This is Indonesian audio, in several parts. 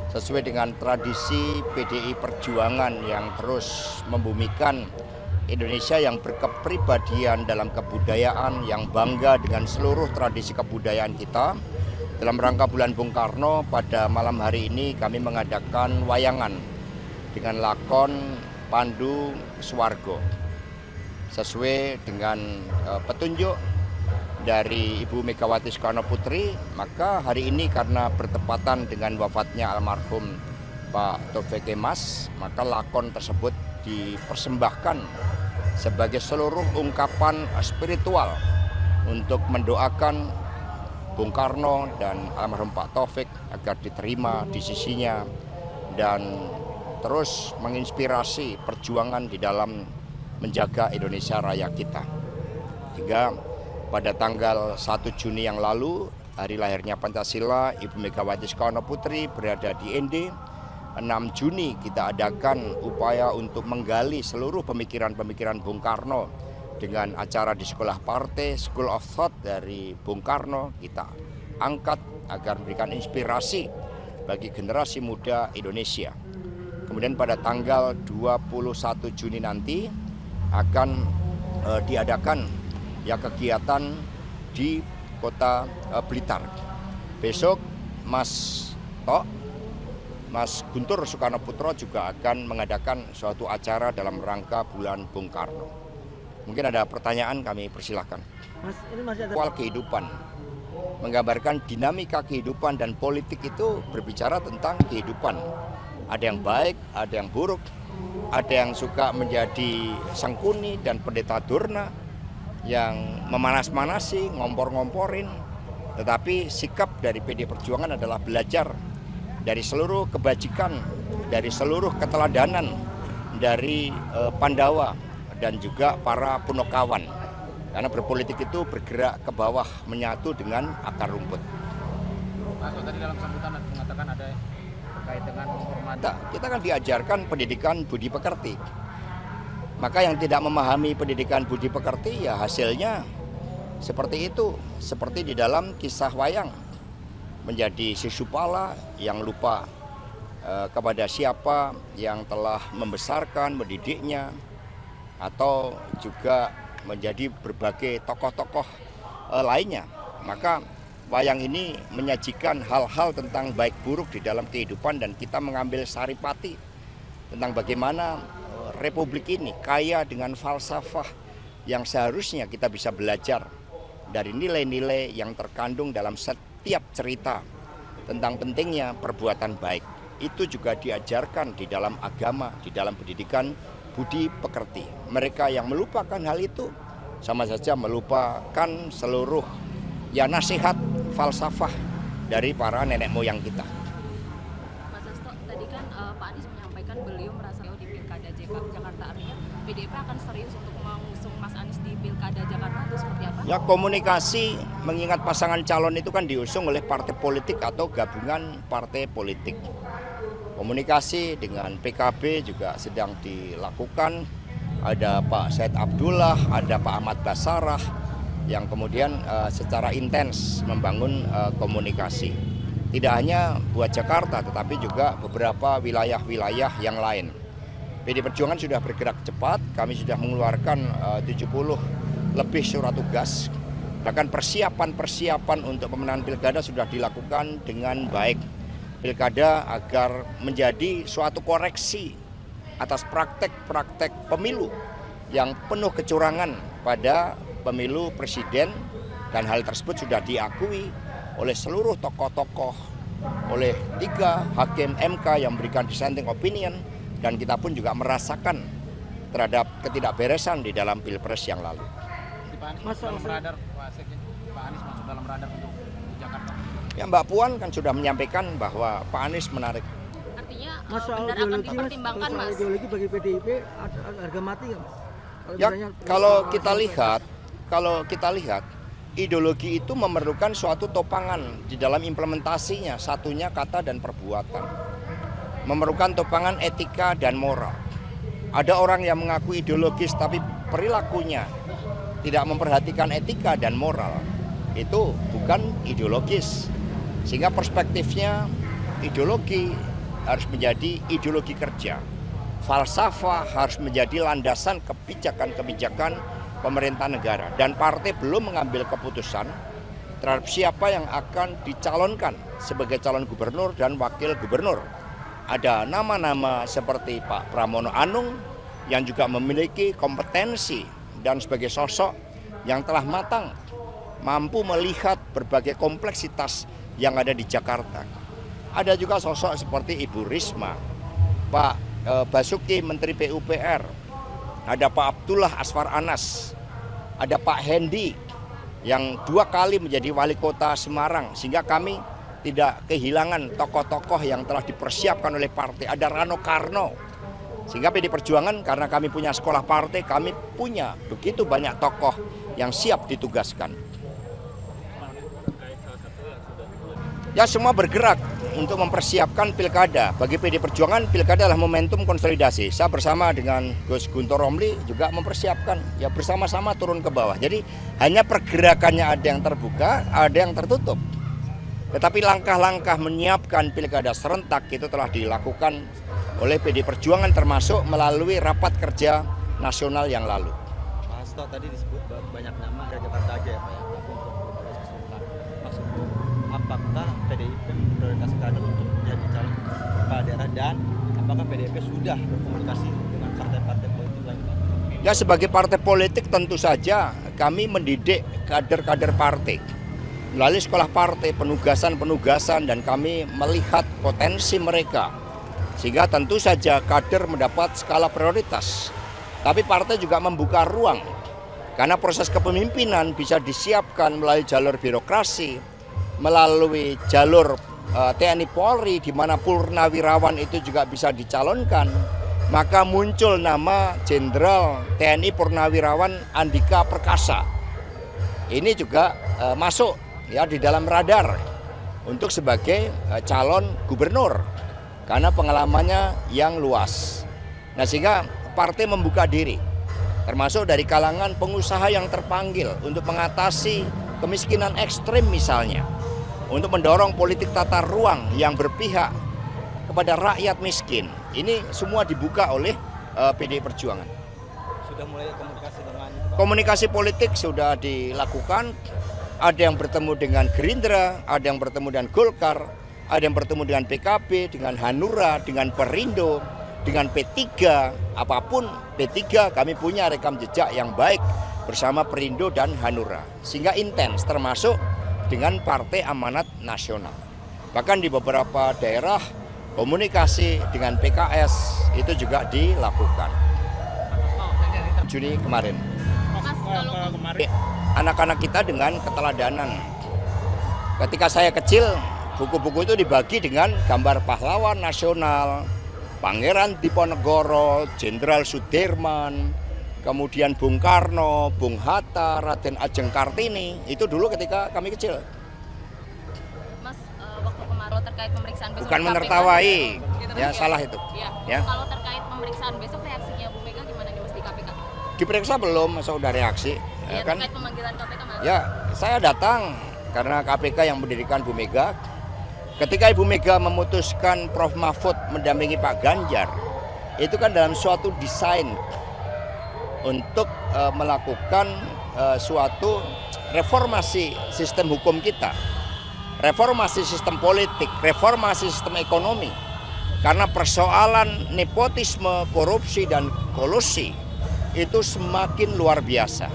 sesuai dengan tradisi PDI Perjuangan yang terus membumikan Indonesia yang berkepribadian dalam kebudayaan, yang bangga dengan seluruh tradisi kebudayaan kita. Dalam rangka bulan Bung Karno, pada malam hari ini kami mengadakan wayangan dengan lakon Pandu Swargo. Sesuai dengan petunjuk dari Ibu Megawati Soekarno Putri, maka hari ini karena bertepatan dengan wafatnya almarhum Pak Taufik Kemas, maka lakon tersebut dipersembahkan sebagai seluruh ungkapan spiritual untuk mendoakan Bung Karno dan almarhum Pak Taufik agar diterima di sisinya dan terus menginspirasi perjuangan di dalam menjaga Indonesia Raya kita. Hingga pada tanggal 1 Juni yang lalu, hari lahirnya Pancasila, Ibu Megawati Soekarno Putri berada di ND. 6 Juni kita adakan upaya untuk menggali seluruh pemikiran-pemikiran Bung Karno dengan acara di sekolah partai, School of Thought dari Bung Karno, kita angkat agar memberikan inspirasi bagi generasi muda Indonesia. Kemudian pada tanggal 21 Juni nanti akan diadakan kegiatan di kota Blitar. Besok Mas Guntur Soekarno Putro juga akan mengadakan suatu acara dalam rangka bulan Bung Karno. Mungkin ada pertanyaan, kami persilahkan. Mas, ini masih ada Soal kehidupan, menggambarkan dinamika kehidupan dan politik itu berbicara tentang kehidupan. Ada yang baik, ada yang buruk, ada yang suka menjadi sangkuni dan pendeta durna, yang memanas-manasi, ngompor-ngomporin. Tetapi sikap dari PD Perjuangan adalah belajar dari seluruh kebajikan, dari seluruh keteladanan, dari Pandawa dan juga para Punokawan. Karena berpolitik itu bergerak ke bawah, menyatu dengan akar rumput. Mas, tadi dalam sambutan mengatakan ada terkait dengan menghormati. Kita kan diajarkan pendidikan budi pekerti. Maka yang tidak memahami pendidikan budi pekerti ya hasilnya seperti itu. Seperti di dalam kisah wayang. Menjadi Sisupala yang lupa kepada siapa yang telah membesarkan, mendidiknya. Atau juga menjadi berbagai tokoh-tokoh lainnya. Maka wayang ini menyajikan hal-hal tentang baik buruk di dalam kehidupan dan kita mengambil saripati tentang bagaimana Republik ini kaya dengan falsafah yang seharusnya kita bisa belajar dari nilai-nilai yang terkandung dalam setiap cerita tentang pentingnya perbuatan baik. Itu juga diajarkan di dalam agama, di dalam pendidikan budi pekerti. Mereka yang melupakan hal itu sama saja melupakan seluruh nasihat falsafah dari para nenek moyang kita. Mas Hasto, tadi kan Pak Anies menyampaikan beliau merasa di Pilkada Jakarta, artinya PDIP akan serius untuk mengusung Mas Anies di Pilkada Jakarta atau seperti apa? Ya, komunikasi mengingat pasangan calon itu kan diusung oleh partai politik atau gabungan partai politik. Komunikasi dengan PKB juga sedang dilakukan. Ada Pak Said Abdullah, ada Pak Ahmad Basarah yang kemudian secara intens membangun komunikasi. Tidak hanya buat Jakarta tetapi juga beberapa wilayah-wilayah yang lain. PD Perjuangan sudah bergerak cepat, kami sudah mengeluarkan 70 lebih surat tugas. Bahkan persiapan untuk pemenangan pilkada sudah dilakukan dengan baik. Pilkada agar menjadi suatu koreksi atas praktek-praktek pemilu yang penuh kecurangan pada pemilu presiden, dan hal tersebut sudah diakui oleh seluruh tokoh-tokoh, oleh 3 hakim MK yang memberikan dissenting opinion, dan kita pun juga merasakan terhadap ketidakberesan di dalam pilpres yang lalu. Pak Anies masuk dalam radar, Pak Anies masuk dalam radar untuk Jakarta. Ya, Mbak Puan kan sudah menyampaikan bahwa Pak Anies menarik. Artinya soal benar akan ideologi, dipertimbangkan, soal Mas. ideologi bagi PDIP harga mati nggak, Mas? Ya, kalau kita lihat ideologi itu memerlukan suatu topangan di dalam implementasinya. Satunya kata dan perbuatan. Memerlukan topangan etika dan moral. Ada orang yang mengaku ideologis tapi perilakunya tidak memperhatikan etika dan moral. Itu bukan ideologis. Sehingga perspektifnya ideologi harus menjadi ideologi kerja. Falsafah harus menjadi landasan kebijakan-kebijakan pemerintah negara. Dan partai belum mengambil keputusan terhadap siapa yang akan dicalonkan sebagai calon gubernur dan wakil gubernur. Ada nama-nama seperti Pak Pramono Anung yang juga memiliki kompetensi dan sebagai sosok yang telah matang, mampu melihat berbagai kompleksitas yang ada di Jakarta. Ada juga sosok seperti Ibu Risma, Pak Basuki Menteri PUPR, ada Pak Abdullah Aswar Anas, ada Pak Hendi yang 2 kali menjadi wali kota Semarang, sehingga kami tidak kehilangan tokoh-tokoh yang telah dipersiapkan oleh partai. Ada Rano Karno, sehingga PD Perjuangan karena kami punya sekolah partai, kami punya begitu banyak tokoh yang siap ditugaskan. Ya, semua bergerak untuk mempersiapkan pilkada. Bagi PD Perjuangan, pilkada adalah momentum konsolidasi. Saya bersama dengan Gus Guntur Romli juga mempersiapkan, ya bersama-sama turun ke bawah. Jadi hanya pergerakannya ada yang terbuka, ada yang tertutup. Tetapi langkah-langkah menyiapkan pilkada serentak itu telah dilakukan oleh PD Perjuangan, termasuk melalui rapat kerja nasional yang lalu. Pak Hasto tadi disebut banyak nama dari Jakarta aja ya Pak ya, tapi untuk pilkada serentak. Maksudnya apakah PDIP memprioritaskan kader untuk menjadi calon kepala daerah, dan apakah PDIP sudah berkomunikasi dengan partai-partai politik lain Pak? Ya, sebagai partai politik tentu saja kami mendidik kader-kader partai melalui sekolah partai, penugasan-penugasan, dan kami melihat potensi mereka. Sehingga tentu saja kader mendapat skala prioritas. Tapi partai juga membuka ruang, karena proses kepemimpinan bisa disiapkan melalui jalur birokrasi, melalui jalur TNI Polri, di mana purnawirawan itu juga bisa dicalonkan. Maka muncul nama Jenderal TNI Purnawirawan Andika Perkasa. Ini juga masuk ya di dalam radar untuk sebagai calon gubernur karena pengalamannya yang luas. Nah, sehingga partai membuka diri, termasuk dari kalangan pengusaha yang terpanggil untuk mengatasi kemiskinan ekstrim misalnya, untuk mendorong politik tata ruang yang berpihak kepada rakyat miskin. Ini semua dibuka oleh PDI Perjuangan. Sudah mulai komunikasi dengan Pak? Komunikasi politik sudah dilakukan. Ada yang bertemu dengan Gerindra, ada yang bertemu dengan Golkar, ada yang bertemu dengan PKB, dengan Hanura, dengan Perindo, dengan P3. Apapun P3, kami punya rekam jejak yang baik bersama Perindo dan Hanura. Sehingga intens, termasuk dengan Partai Amanat Nasional. Bahkan di beberapa daerah komunikasi dengan PKS itu juga dilakukan. Juni kemarin. Mas, kalau Anak-anak kita dengan keteladanan. Ketika saya kecil, buku-buku itu dibagi dengan gambar pahlawan nasional, Pangeran Diponegoro, Jenderal Sudirman, kemudian Bung Karno, Bung Hatta, Raden Ajeng Kartini. Itu dulu ketika kami kecil. Mas, waktu kemarin terkait pemeriksaan besok Bukan di KPK, menertawai, gitu, ya salah itu. Ya. Ya. Kalau terkait pemeriksaan besok, reaksinya Bu Mega gimana nih Mas di KPK? Diperiksa belum, masa udah reaksi. Ya, Kan? terkait pemanggilan KPK Mas. Ya, saya datang karena KPK yang mendirikan Bu Mega. Ketika Ibu Mega memutuskan Prof Mahfud mendampingi Pak Ganjar, itu kan dalam suatu desain untuk melakukan suatu reformasi sistem hukum kita, reformasi sistem politik, reformasi sistem ekonomi. Karena persoalan nepotisme, korupsi, dan kolusi itu semakin luar biasa.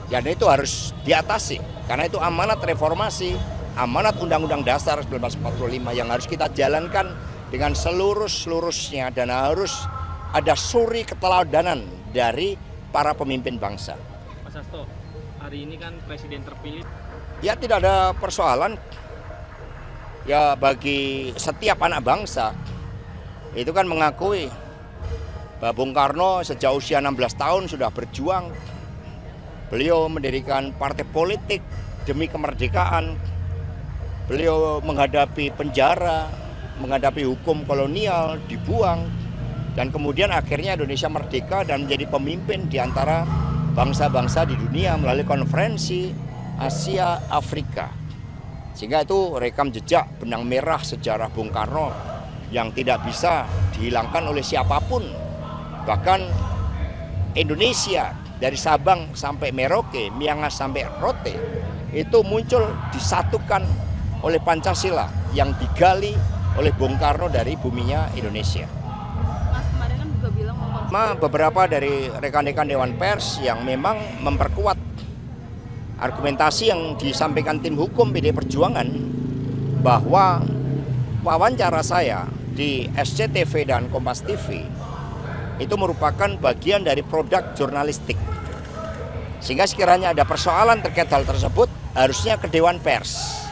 Dan itu harus diatasi, karena itu amanat reformasi, amanat Undang-Undang Dasar 1945 yang harus kita jalankan dengan seluruh-seluruhnya, dan harus ada suri keteladanan dari para pemimpin bangsa. Mas Hasto, hari ini kan presiden terpilih. Ya, tidak ada persoalan. Ya, bagi setiap anak bangsa itu kan mengakui bahwa Bung Karno sejak usia 16 tahun sudah berjuang. Beliau mendirikan partai politik demi kemerdekaan. Beliau menghadapi penjara, menghadapi hukum kolonial, dibuang, dan kemudian akhirnya Indonesia merdeka dan menjadi pemimpin di antara bangsa-bangsa di dunia melalui konferensi Asia Afrika. Sehingga itu rekam jejak benang merah sejarah Bung Karno yang tidak bisa dihilangkan oleh siapapun. Bahkan Indonesia dari Sabang sampai Merauke, Miangas sampai Rote itu muncul disatukan oleh Pancasila yang digali oleh Bung Karno dari buminya Indonesia. Mas kemarin kan juga bilang Beberapa dari rekan-rekan Dewan Pers yang memang memperkuat argumentasi yang disampaikan tim hukum PDI Perjuangan bahwa wawancara saya di SCTV dan Kompas TV itu merupakan bagian dari produk jurnalistik. Sehingga sekiranya ada persoalan terkait hal tersebut harusnya ke Dewan Pers,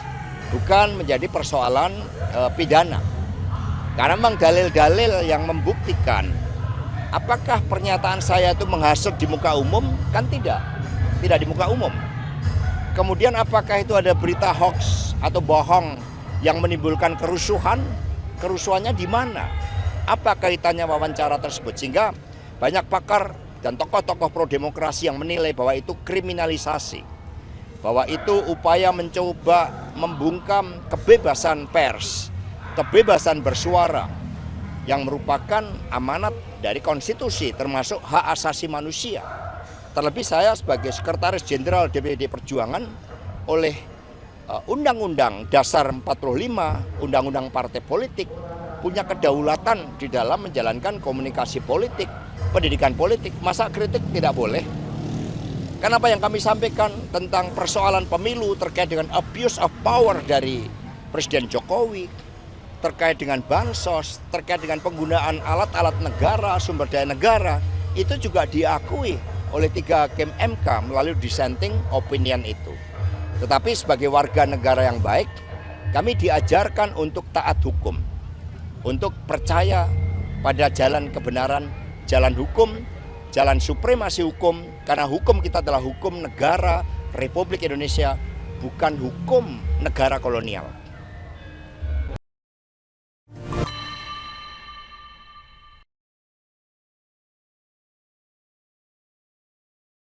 bukan menjadi persoalan pidana. Karena memang dalil-dalil yang membuktikan apakah pernyataan saya itu menghasut di muka umum? Kan tidak di muka umum. Kemudian apakah itu ada berita hoax atau bohong yang menimbulkan kerusuhan? Kerusuhannya di mana? Apa kaitannya wawancara tersebut? Sehingga banyak pakar dan tokoh-tokoh pro-demokrasi yang menilai bahwa itu kriminalisasi. Bahwa itu upaya mencoba membungkam kebebasan pers, kebebasan bersuara yang merupakan amanat dari konstitusi termasuk hak asasi manusia. Terlebih saya sebagai Sekretaris Jenderal DPD Perjuangan oleh Undang-Undang Dasar 45, Undang-Undang Partai Politik punya kedaulatan di dalam menjalankan komunikasi politik, pendidikan politik. Masa kritik tidak boleh? Kenapa yang kami sampaikan tentang persoalan pemilu terkait dengan abuse of power dari Presiden Jokowi, terkait dengan bansos, terkait dengan penggunaan alat-alat negara, sumber daya negara, itu juga diakui oleh 3 hakim MK melalui dissenting opinion itu. Tetapi sebagai warga negara yang baik, kami diajarkan untuk taat hukum, untuk percaya pada jalan kebenaran, jalan hukum, jalan supremasi hukum, karena hukum kita adalah hukum negara Republik Indonesia, bukan hukum negara kolonial.